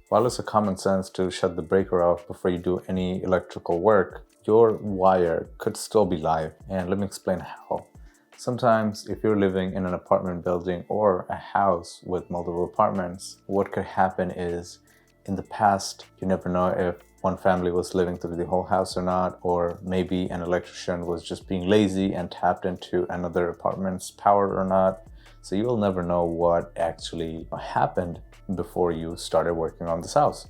While it's a common sense to shut the breaker off before you do any electrical work, your wire could still be live, and let me explain how. Sometimes if you're living in an apartment building or a house with multiple apartments, what could happen is in the past, you never know if one family was living through the whole house or not, or maybe an electrician was just being lazy and tapped into another apartment's power or not. So you will never know what actually happened before you started working on this house.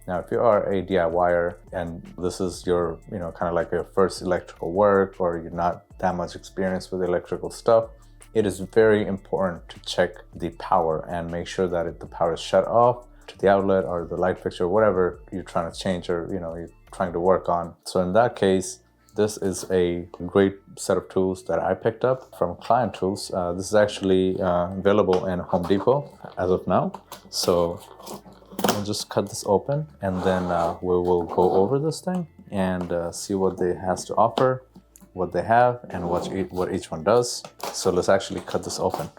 Now, if you are a DIYer and this is your, kind of like your first electrical work, or you're not that much experienced with electrical stuff, it is very important to check the power and make sure that if the power is shut off to the outlet or the light fixture, whatever you're trying to change or, you're trying to work on. So in that case, this is a great set of tools that I picked up from Klein tools. This is actually available in Home Depot as of now. So I'll just cut this open, and then we will go over this thing and see what they has to offer, what they have, and what each one does. So let's actually cut this open.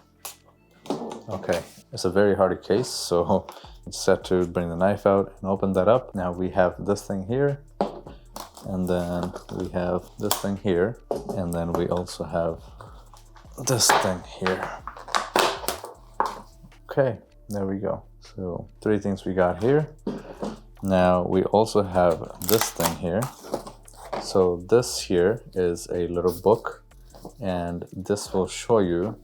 Okay, it's a very hardy case, so it's set to bring the knife out and open that up. Now we have this thing here, and then we have this thing here, and then we also have this thing here. Okay, there we go. So 3 things we got here. Now we also have this thing here. So this here is a little book, and this will show you,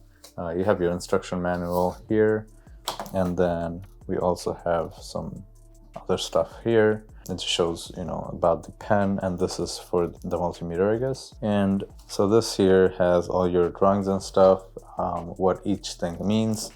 you have your instruction manual here, and then we also have some other stuff here. It shows, about the pen, and this is for the multimeter, I guess. And so this here has all your drawings and stuff, what each thing means.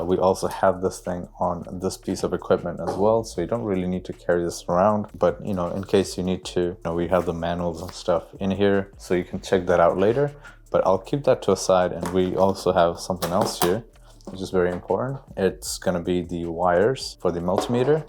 We also have this thing on this piece of equipment as well, so you don't really need to carry this around, but in case you need to, we have the manuals and stuff in here, so you can check that out later, but I'll keep that to a side. And we also have something else here, which is very important. It's going to be the wires for the multimeter,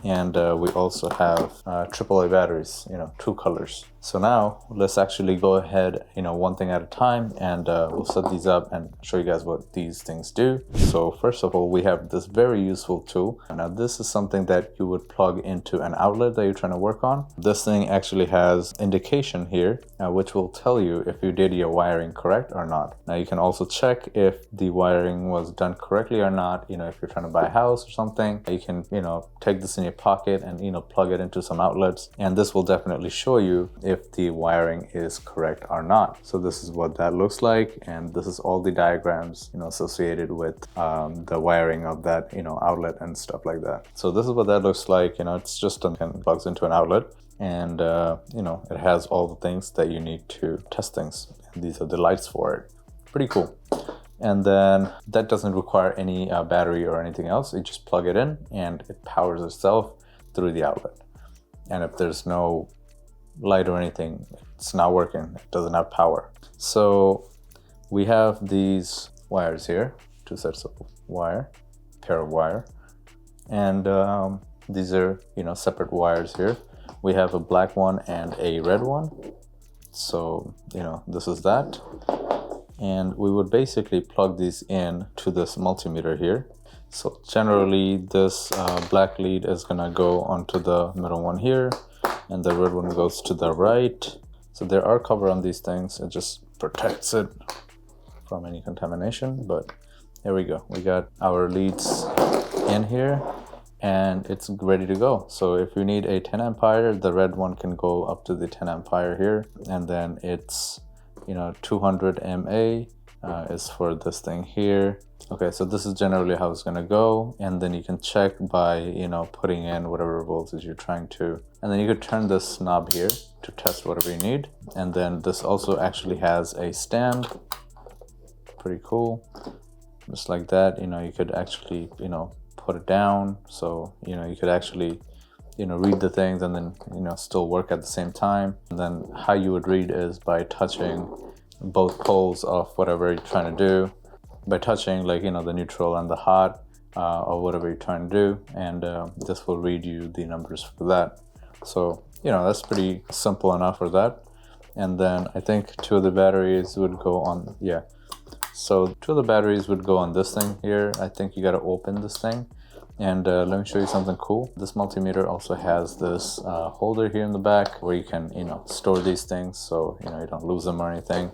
and we also have AAA batteries, 2 colors. So now let's actually go ahead, one thing at a time, and we'll set these up and show you guys what these things do. So first of all, we have this very useful tool. Now this is something that you would plug into an outlet that you're trying to work on. This thing actually has indication here, which will tell you if you did your wiring correct or not. Now you can also check if the wiring was done correctly or not. If you're trying to buy a house or something, you can, take this in your pocket and, plug it into some outlets, and this will definitely show you if the wiring is correct or not. So this is what that looks like, and this is all the diagrams associated with the wiring of that outlet and stuff like that. So this is what that looks like. It's just plugs into an outlet, and it has all the things that you need to test things. These are the lights for it. Pretty cool. And then that doesn't require any battery or anything else. You just plug it in and it powers itself through the outlet. And if there's no light or anything, it's not working. It doesn't have power. So we have these wires here, 2 sets of wire, pair of wire. And these are, separate wires here. We have a black one and a red one. So, this is that. And we would basically plug these in to this multimeter here. So generally this black lead is gonna go onto the middle one here, and the red one goes to the right. So there are cover on these things. It just protects it from any contamination, but here we go. We got our leads in here and it's ready to go. So if you need a 10 ampere, the red one can go up to the 10 ampere here, and then it's 200 MA is for this thing here. Okay, so this is generally how it's gonna go, and then you can check by putting in whatever voltage you're trying to, and then you could turn this knob here to test whatever you need. And then this also actually has a stand. Pretty cool. Just like that, you could actually put it down, so you could actually read the things and then still work at the same time. And then how you would read is by touching both poles of whatever you're trying to do, by touching the neutral and the hot or whatever you're trying to do, and this will read you the numbers for that. So that's pretty simple enough for that. And then I think 2 of the batteries would go on, so 2 of the batteries would go on this thing here. I think you got to open this thing. And let me show you something cool. This multimeter also has this holder here in the back where you can, store these things so, you don't lose them or anything.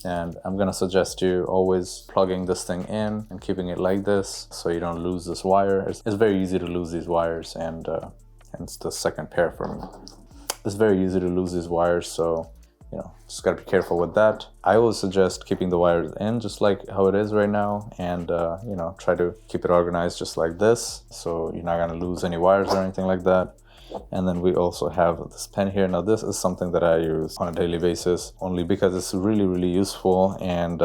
And I'm gonna suggest you always plugging this thing in and keeping it like this so you don't lose this wire. It's very easy to lose these wires, and hence the second pair for me. It's very easy to lose these wires, so just gotta be careful with that. I always suggest keeping the wires in just like how it is right now, and try to keep it organized just like this so you're not gonna lose any wires or anything like that. And then we also have this pen here. Now this is something that I use on a daily basis only because it's really, really useful and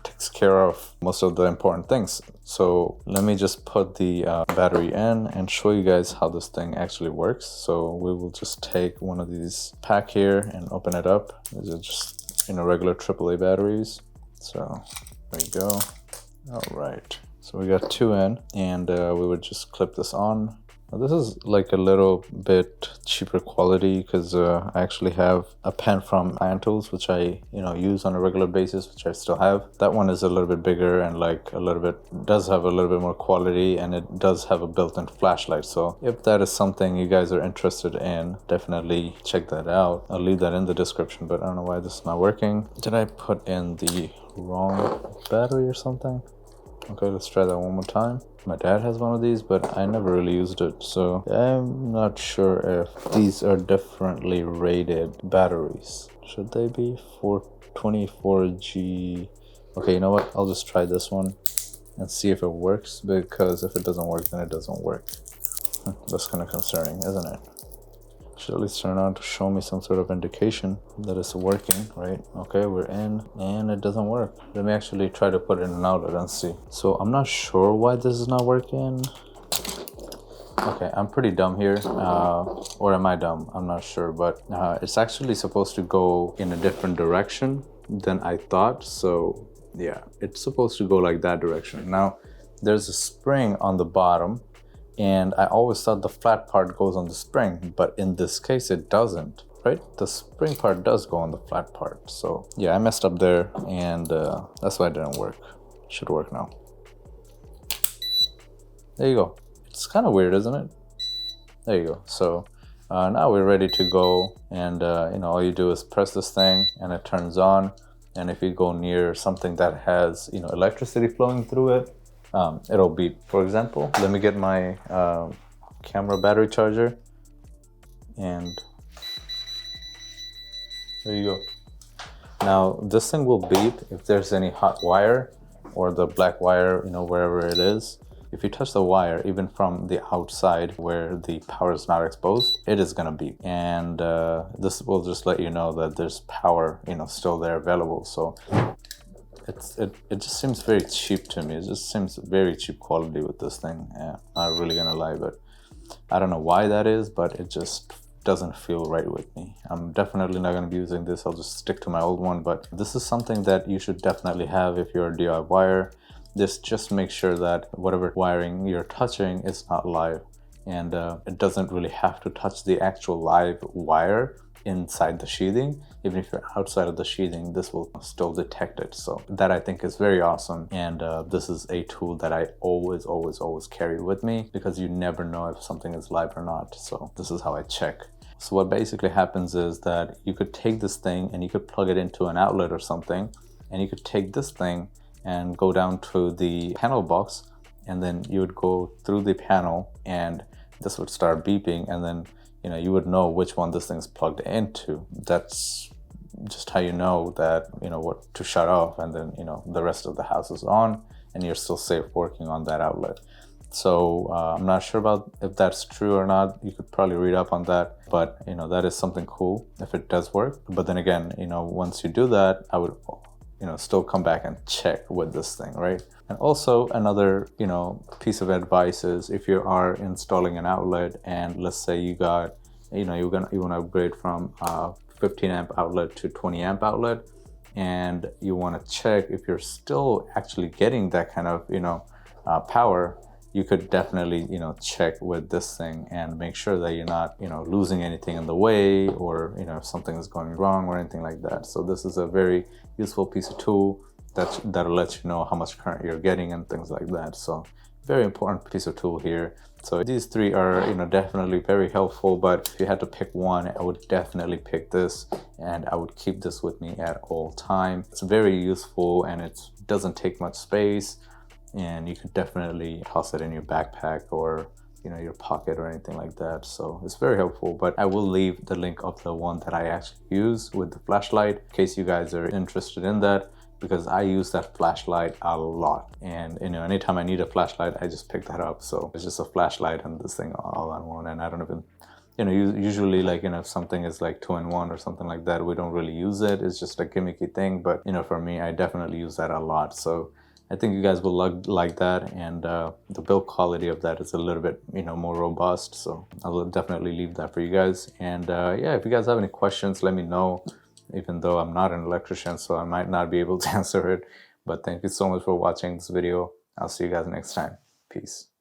takes care of most of the important things. So let me just put the battery in and show you guys how this thing actually works. So we will just take one of these pack here and open it up. These are just regular AAA batteries. So there you go. All right, so we got 2 in, and we would just clip this on. Now, this is like a little bit cheaper quality because I actually have a pen from Klein tools, which I use on a regular basis, which I still have. That one is a little bit bigger and does have a little bit more quality, and it does have a built-in flashlight. So if that is something you guys are interested in, definitely check that out. I'll leave that in the description, but I don't know why this is not working. Did I put in the wrong battery or something? Okay, let's try that one more time. My dad has one of these, but I never really used it, so I'm not sure if these are differently rated batteries. Should they be 424G? Okay, you know what? I'll just try this one and see if it works, because if it doesn't work, then it doesn't work. That's kind of concerning, isn't it? Should at least turn on to show me some sort of indication that it's working, right? Okay, we're in, and it doesn't work. Let me actually try to put it in an outlet and see. So I'm not sure why this is not working. Okay, I'm pretty dumb here, or am I dumb? I'm not sure, but it's actually supposed to go in a different direction than I thought. So yeah, it's supposed to go like that direction. Now, there's a spring on the bottom, and I always thought the flat part goes on the spring, but in this case it doesn't, right? The spring part does go on the flat part. So yeah, I messed up there, and that's why it didn't work. It should work now. There you go. It's kind of weird, isn't it? There you go. So now we're ready to go, and all you do is press this thing and it turns on. And if you go near something that has electricity flowing through it, it'll beep. For example, let me get my camera battery charger, and there you go. Now this thing will beep if there's any hot wire or the black wire, wherever it is. If you touch the wire, even from the outside where the power is not exposed, it is gonna beep. And this will just let you know that there's power, still there available. So it just seems very cheap to me. It just seems very cheap quality with this thing. Yeah, not really gonna lie, but I don't know why that is, but it just doesn't feel right with me. I'm definitely not gonna be using this. I'll just stick to my old one, but this is something that you should definitely have if you're a DIYer. Just make sure that whatever wiring you're touching is not live, and it doesn't really have to touch the actual live wire inside the sheathing. Even if you're outside of the sheathing, this will still detect it. So that I think is very awesome, and this is a tool that I always carry with me, because you never know if something is live or not. So this is how I check. So what basically happens is that you could take this thing and you could plug it into an outlet or something, and you could take this thing and go down to the panel box, and then you would go through the panel and this would start beeping, and then you would know which one this thing's plugged into. That's just how you know that what to shut off, and then the rest of the house is on and you're still safe working on that outlet. So I'm not sure about if that's true or not. You could probably read up on that, but that is something cool if it does work. But then again, once you do that, I would still come back and check with this thing, right? And also another, piece of advice is, if you are installing an outlet, and let's say you got, you want to upgrade from 15 amp outlet to 20 amp outlet, and you want to check if you're still actually getting that kind of, power, you could definitely, check with this thing and make sure that you're not, losing anything in the way, or, if something is going wrong or anything like that. So this is a very useful piece of tool that'll let you know how much current you're getting and things like that. So very important piece of tool here. So these three are, you know, definitely very helpful, but if you had to pick one, I would definitely pick this, and I would keep this with me at all time. It's very useful and it doesn't take much space, and you could definitely toss it in your backpack or, you know, your pocket or anything like that. So it's very helpful. But I will leave the link of the one that I actually use with the flashlight in case you guys are interested in that, because I use that flashlight a lot. And, you know, anytime I need a flashlight, I just pick that up. So it's just a flashlight and this thing all on one. And I don't even, you know, usually, like, you know, if something is like 2-in-1 or something like that, we don't really use it. It's just a gimmicky thing. But, you know, for me, I definitely use that a lot. So I think you guys will like that, and the build quality of that is a little bit, you know, more robust. So I will definitely leave that for you guys. And yeah, if you guys have any questions, let me know. Even though I'm not an electrician, so I might not be able to answer it. But thank you so much for watching this video. I'll see you guys next time. Peace.